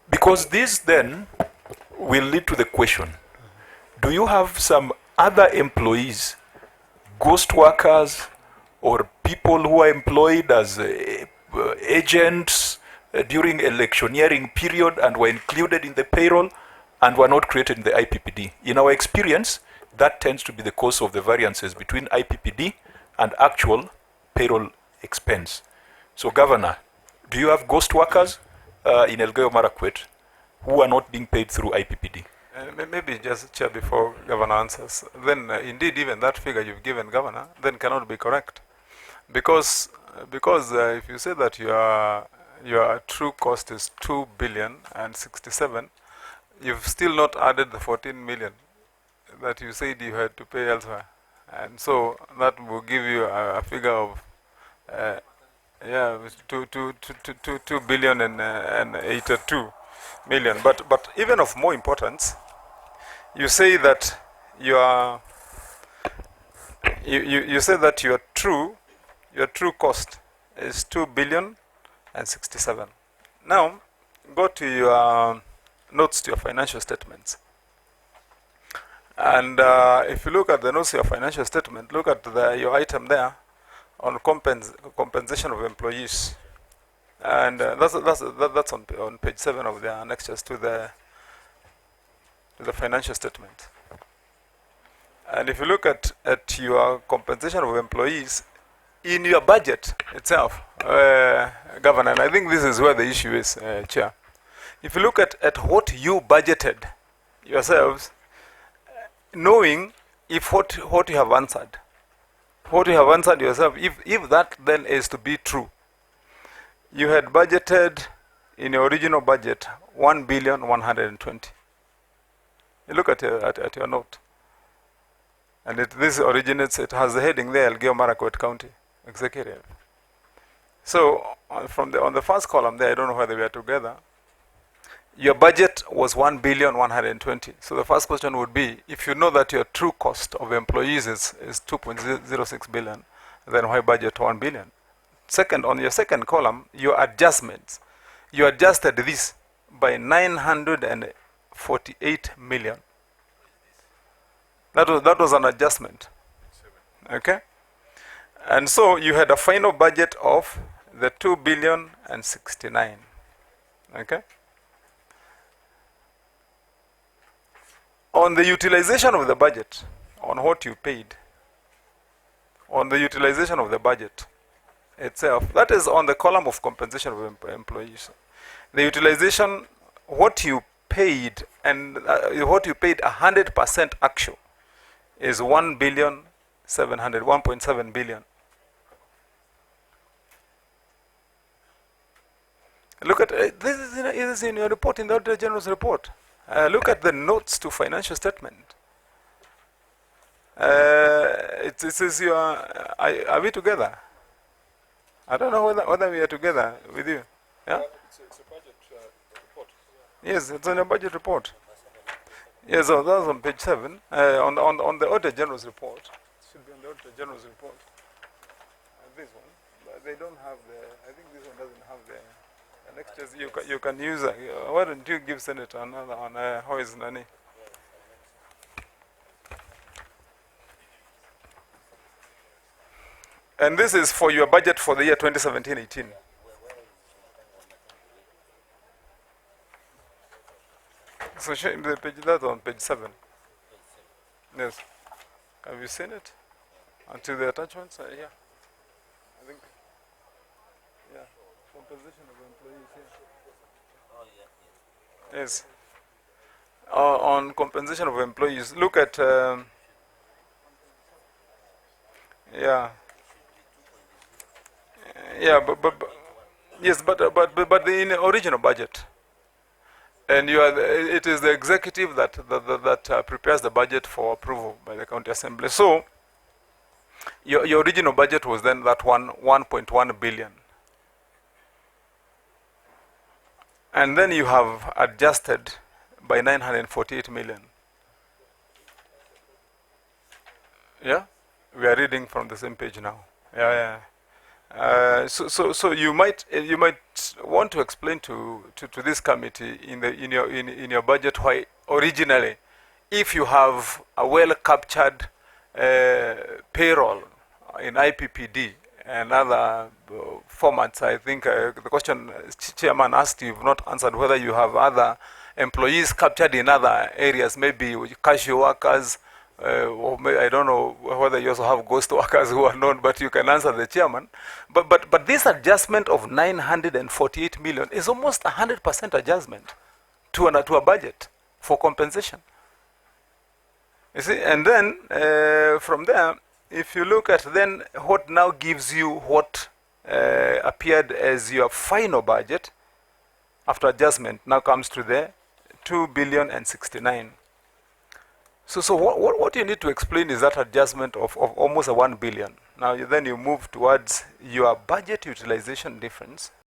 Because this then will lead to the question, do you have some other employees, ghost workers, or people who are employed as agents during electioneering period and were included in the payroll and were not created in the IPPD? In our experience, that tends to be the cause of the variances between IPPD and actual payroll expense. So, Governor, do you have ghost workers in Elgeyo Marakwet who are not being paid through IPPD? Maybe just, Chair, before Governor answers, then indeed even that figure you've given, Governor, then cannot be correct. Because if you say that your true cost is 2 billion and 67, you've still not added the 14 million that you said you had to pay elsewhere. And so that will give you a figure of 2 billion and 82 million. But even of more importance, you say that you say that your true cost is 2 billion and 67. Now go to your notes to your financial statements. And if you look at the notes of your financial statement, look at your item there on compensation of employees. And that's on page 7 of the annexures to the financial statement. And if you look at your compensation of employees in your budget itself, Governor, and I think this is where the issue is, Chair. If you look at what you budgeted yourselves, knowing if what you have answered yourself, if that then is to be true, you had budgeted in your original budget 1,120,000,000. You look at your note, and this originates. It has the heading there, Elgeyo Marakwet County Executive. So on the first column there, I don't know whether we are together. Your budget was 1,120,000,000. So the first question would be, if you know that your true cost of employees is 2.06 billion, then why budget 1 billion? Second, on your second column, your adjustments. You adjusted this by 948 million. That was an adjustment. Okay? And so you had a final budget of the 2 billion and 69. Okay? On the utilization of the budget, on what you paid, on the utilization of the budget itself, that is on the column of compensation of employees. The utilization, what you paid, and what you paid 100% actual is 1.7 billion. Look at this is in your report, in the Auditor General's report. Look at the notes to financial statement. It says you are we together? I don't know whether we are together with you. Yeah? It's a budget report. Yes, it's on your budget report. Yes, so that's on page 7. On the Auditor General's report. It should be on the Auditor General's report. This one. But they don't have I think this one doesn't have the annexures. You can use, why don't you give Senator another on how is Nani? And this is for your budget for the year 2017-18. So show him the page, that's on page 7. Yes. Have you seen it? Until the attachments? Yeah. I think. Yeah. Compensation of employees here. Oh, yeah. Yes. On compensation of employees, look at. Yeah. Yeah, but yes, but in the original budget, and it is the executive that prepares the budget for approval by the county assembly. So your original budget was then that 1.1 billion, and then you have adjusted by 948 million. Yeah, we are reading from the same page now. Yeah. So you might want to explain to this committee in your budget why originally, if you have a well captured payroll in IPPD and other formats, I think the question Chairman asked, you've not answered whether you have other employees captured in other areas, maybe casual workers, or I don't know whether you also have ghost workers who are known, but you can answer the chairman. But this adjustment of 948 million is almost 100% adjustment to a budget for compensation. You see, and then from there, if you look at then what now gives you what appeared as your final budget after adjustment now comes to the 2,069,000,000. So what you need to explain is that adjustment of almost a 1 billion. Now then you move towards your budget utilization difference,